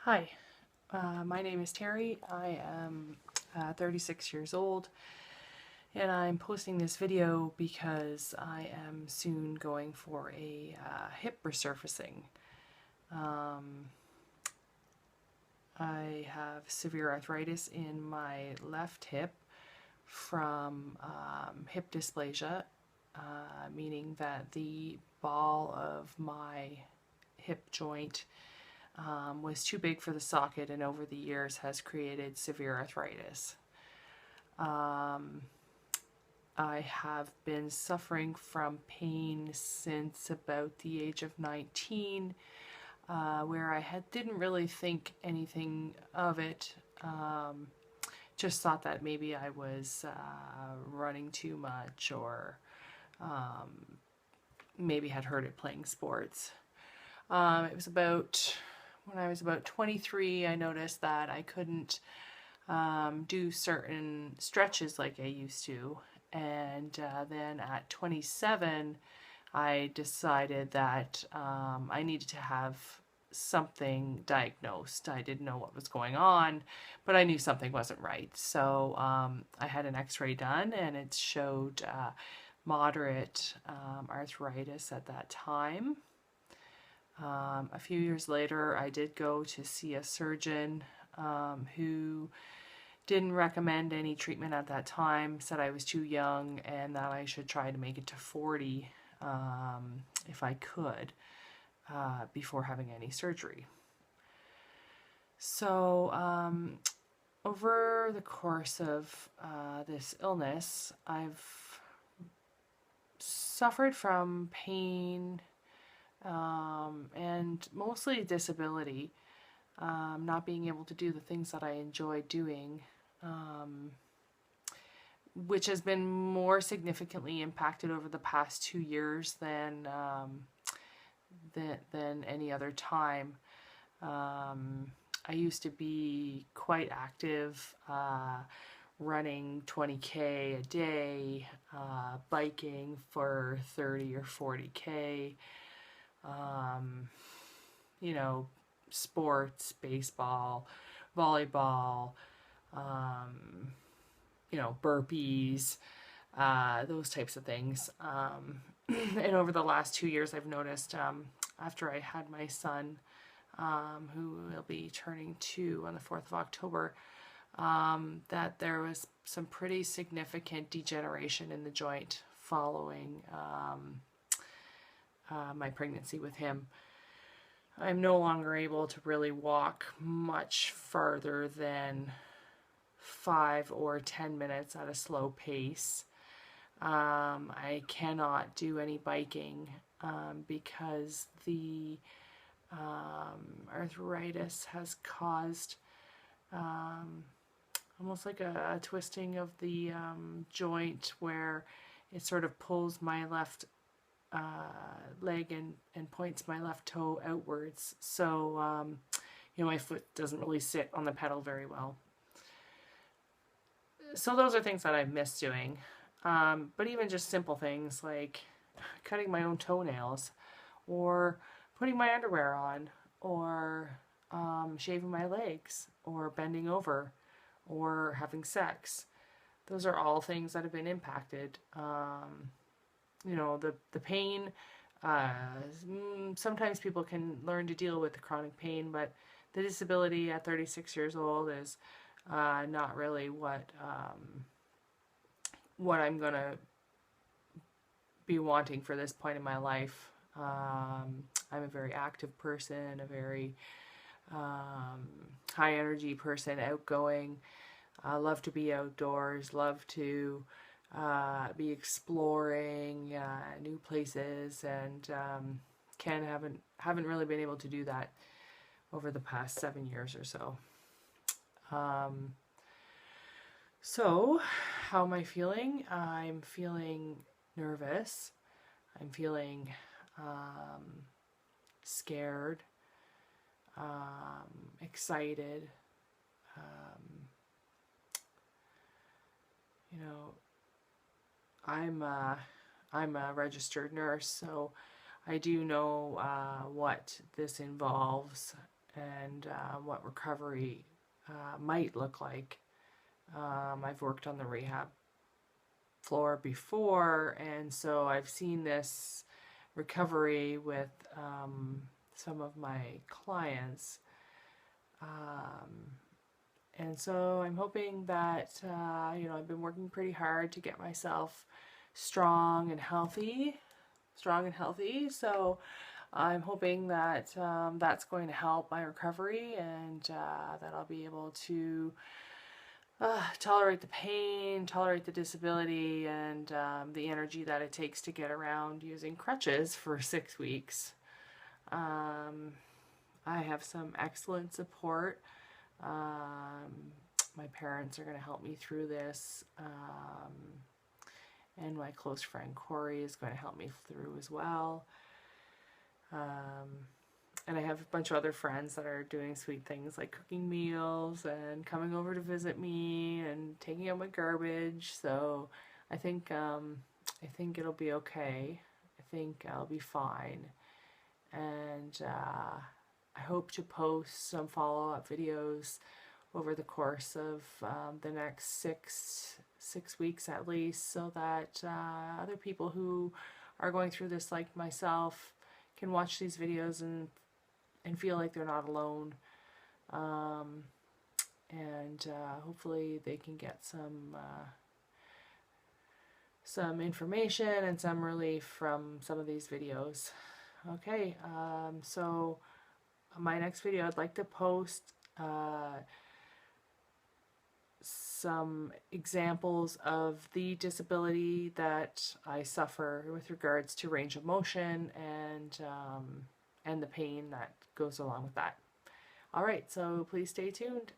Hi, my name is Terry. I am 36 years old, and I'm posting this video because I am soon going for a hip resurfacing. I have severe arthritis in my left hip from hip dysplasia, meaning that the ball of my hip joint was too big for the socket, and over the years has created severe arthritis. I have been suffering from pain since about the age of 19, where I didn't really think anything of it. Just thought that maybe I was running too much, or maybe had hurt it playing sports. It was about when I was about 23, I noticed that I couldn't do certain stretches like I used to. And then at 27, I decided that I needed to have something diagnosed. I didn't know what was going on, but I knew something wasn't right. So I had an x-ray done, and it showed moderate arthritis at that time. A few years later, I did go to see a surgeon who didn't recommend any treatment at that time, said I was too young and that I should try to make it to 40 if I could before having any surgery. So over the course of this illness, I've suffered from pain and mostly disability, not being able to do the things that I enjoy doing, which has been more significantly impacted over the past 2 years than any other time. I used to be quite active, running 20K a day, biking for 30 or 40K. You know, sports, baseball, volleyball, you know, burpees, those types of things. And over the last 2 years, I've noticed after I had my son, who will be turning 2 on the 4th of October, that there was some pretty significant degeneration in the joint following my pregnancy with him. I'm no longer able to really walk much farther than 5 or 10 minutes at a slow pace. I cannot do any biking because the arthritis has caused almost like a twisting of the joint, where it sort of pulls my left leg and points my left toe outwards. So, you know, my foot doesn't really sit on the pedal very well. So those are things that I've missed doing. But even just simple things like cutting my own toenails, or putting my underwear on, or shaving my legs, or bending over, or having sex. Those are all things that have been impacted. You know, the pain, sometimes people can learn to deal with the chronic pain, but the disability at 36 years old is not really what I'm going to be wanting for this point in my life. I'm a very active person, a very high energy person, outgoing. I love to be outdoors, love to be exploring new places, and haven't really been able to do that over the past 7 years or so. So how am I feeling? I'm feeling nervous. I'm feeling scared, excited. You know, I'm a registered nurse, so I do know what this involves, and what recovery might look like. I've worked on the rehab floor before, and so I've seen this recovery with some of my clients. And so I'm hoping that, I've been working pretty hard to get myself strong and healthy. So I'm hoping that that's going to help my recovery, and that I'll be able to tolerate the pain, tolerate the disability, and the energy that it takes to get around using crutches for 6 weeks. I have some excellent support. My parents are going to help me through this, and my close friend Corey is going to help me through as well. And I have a bunch of other friends that are doing sweet things like cooking meals and coming over to visit me and taking out my garbage. So I think it'll be okay. I think I'll be fine. And I hope to post some follow-up videos over the course of the next six weeks at least, so that other people who are going through this like myself can watch these videos and feel like they're not alone. And hopefully they can get some information and some relief from some of these videos. Okay, so my next video I'd like to post some examples of the disability that I suffer with regards to range of motion and the pain that goes along with that. All right, so please stay tuned.